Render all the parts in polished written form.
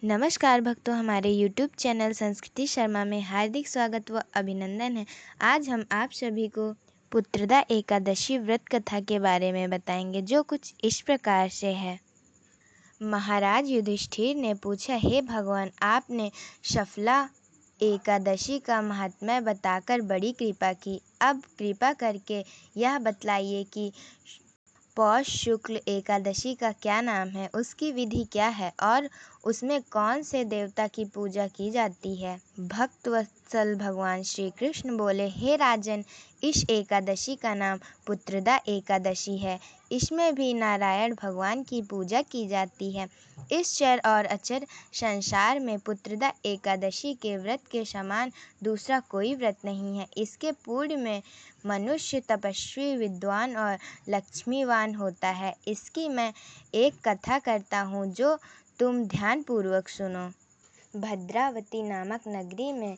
नमस्कार भक्तों, हमारे यूट्यूब चैनल संस्कृति शर्मा में हार्दिक स्वागत व अभिनंदन है। आज हम आप सभी को पुत्रदा एकादशी व्रत कथा के बारे में बताएंगे, जो कुछ इस प्रकार से है। महाराज युधिष्ठिर ने पूछा, हे भगवान, आपने शफला एकादशी का महात्म्य बताकर बड़ी कृपा की। अब कृपा करके यह बतलाइए कि पौष शुक्ल एकादशी का क्या नाम है, उसकी विधि क्या है और उसमें कौन से देवता की पूजा की जाती है। भक्त वत्सल भगवान श्री कृष्ण बोले, हे राजन, इस एकादशी का नाम पुत्रदा एकादशी है। इसमें भी नारायण भगवान की पूजा की जाती है। इस चर और अचर संसार में पुत्रदा एकादशी के व्रत के समान दूसरा कोई व्रत नहीं है। इसके पूर्व में मनुष्य तपस्वी, विद्वान और लक्ष्मीवान होता है। इसकी मैं एक कथा करता हूँ, जो तुम ध्यानपूर्वक सुनो। भद्रावती नामक नगरी में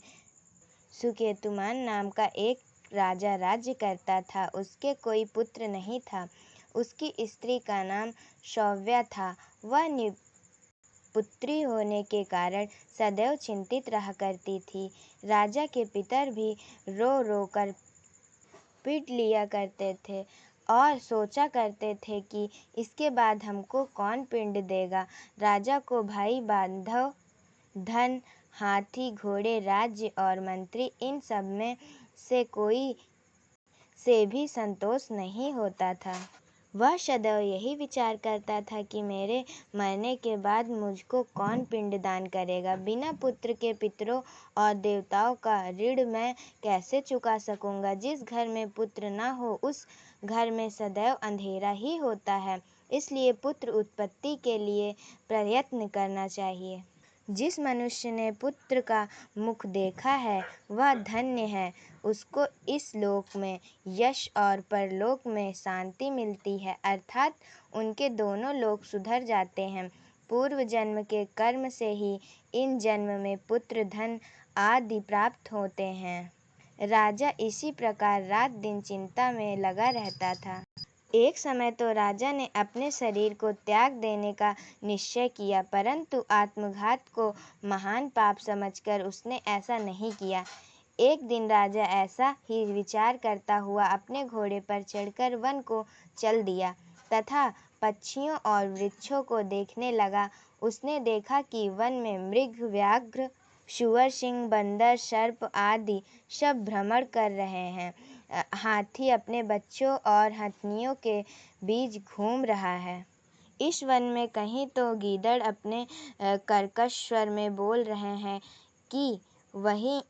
सुकेतुमान नाम का एक राजा राज्य करता था। उसके कोई पुत्र नहीं था। उसकी स्त्री का नाम सौव्या था। वह निपुत्री होने के कारण सदैव चिंतित रहा करती थी। राजा के पितर भी रो रो कर पीट लिया करते थे और सोचा करते थे कि इसके बाद हमको कौन पिंड देगा। राजा को भाई बांधव, धन, हाथी, घोड़े, राज्य और मंत्री, इन सब में से कोई से भी संतोष नहीं होता था। वह सदैव यही विचार करता था कि मेरे मरने के बाद मुझको कौन पिंडदान करेगा। बिना पुत्र के पितरों और देवताओं का ऋण मैं कैसे चुका सकूंगा। जिस घर में पुत्र न हो, उस घर में सदैव अंधेरा ही होता है। इसलिए पुत्र उत्पत्ति के लिए प्रयत्न करना चाहिए। जिस मनुष्य ने पुत्र का मुख देखा है, वह धन्य है। उसको इस लोक में यश और परलोक में शांति मिलती है, अर्थात उनके दोनों लोक सुधर जाते हैं। पूर्व जन्म के कर्म से ही इन जन्म में पुत्र, धन आदि प्राप्त होते हैं। राजा इसी प्रकार रात दिन चिंता में लगा रहता था। एक समय तो राजा ने अपने शरीर को त्याग देने का निश्चय किया, परंतु आत्मघात को महान पाप समझकर उसने ऐसा नहीं किया। एक दिन राजा ऐसा ही विचार करता हुआ अपने घोड़े पर चढ़कर वन को चल दिया तथा पक्षियों और वृक्षों को देखने लगा। उसने देखा कि वन में मृग, व्याघ्र, सूअर, सिंह, बंदर, सर्प आदि सब भ्रमण कर रहे हैं। हाथी अपने बच्चों और हथनियों के बीच घूम रहा है। इस वन में कहीं तो गीदड़ अपने कर्कश स्वर में बोल रहे हैं कि वहीं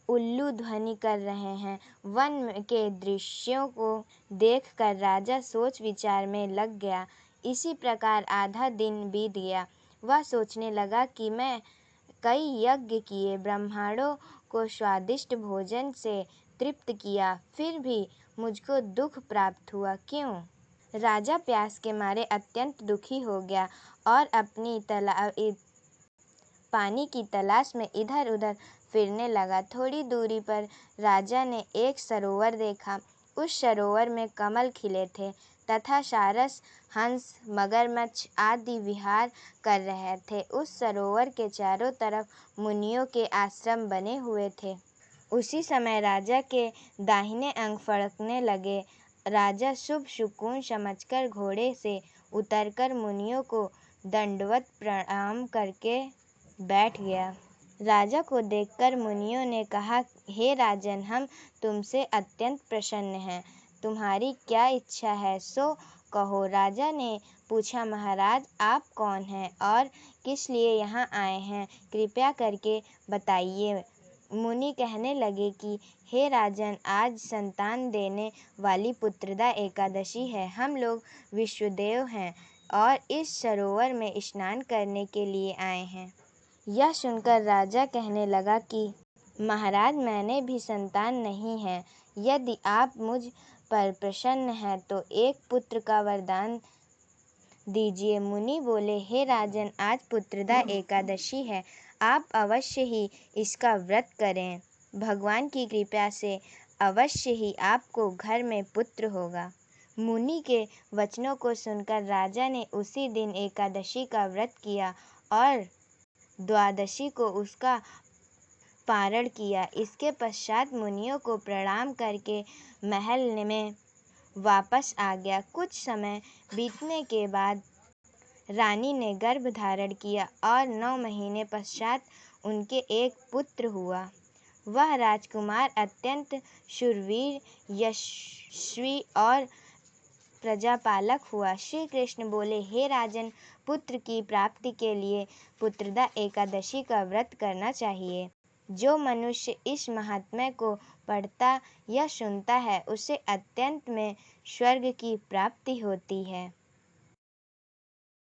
उल्लू ध्वनि कर रहे हैं। वन के दृश्यों को देखकर राजा सोच विचार में लग गया। इसी प्रकार आधा दिन बीत गया। वह सोचने लगा कि मैं कई यज्ञ किए, ब्राह्मणों को स्वादिष्ट भोजन से तृप्त किया, फिर भी मुझको दुख प्राप्त हुआ, क्यों? राजा प्यास के मारे अत्यंत दुखी हो गया और अपनी पानी की तलाश में इधर उधर फिरने लगा। थोड़ी दूरी पर राजा ने एक सरोवर देखा। उस सरोवर में कमल खिले थे तथा सारस, हंस, मगरमच्छ आदि विहार कर रहे थे। उस सरोवर के चारों तरफ मुनियों के आश्रम बने हुए थे। उसी समय राजा के दाहिने अंग फड़कने लगे। राजा शुभ शकुन समझकर घोड़े से उतरकर मुनियों को दंडवत प्रणाम करके बैठ गया। राजा को देखकर मुनियों ने कहा, हे राजन, हम तुमसे अत्यंत प्रसन्न हैं। तुम्हारी क्या इच्छा है, सो कहो। राजा ने पूछा, महाराज, आप कौन हैं और किस लिए यहाँ आए हैं, कृपया करके बताइए। मुनि कहने लगे कि हे राजन, आज संतान देने वाली पुत्रदा एकादशी है। हम लोग विश्वदेव हैं और इस सरोवर में स्नान करने के लिए आए हैं। यह सुनकर राजा कहने लगा कि महाराज, मैंने भी संतान नहीं है। यदि आप मुझ पर प्रसन्न हैं तो एक पुत्र का वरदान दीजिए। मुनि बोले, हे राजन, आज पुत्रदा एकादशी है। आप अवश्य ही इसका व्रत करें। भगवान की कृपा से अवश्य ही आपको घर में पुत्र होगा। मुनि के वचनों को सुनकर राजा ने उसी दिन एकादशी का व्रत किया और द्वादशी को उसका पारण किया। इसके पश्चात मुनियों को प्रणाम करके महल में वापस आ गया। कुछ समय बीतने के बाद रानी ने गर्भ धारण किया और 9 महीने पश्चात उनके एक पुत्र हुआ। वह राजकुमार अत्यंत शूरवीर, यशस्वी और प्रजापालक हुआ। श्री कृष्ण बोले, हे राजन, पुत्र की प्राप्ति के लिए पुत्रदा एकादशी का व्रत करना चाहिए। जो मनुष्य इस महात्म्य को पढ़ता या सुनता है, उसे अत्यंत में स्वर्ग की प्राप्ति होती है।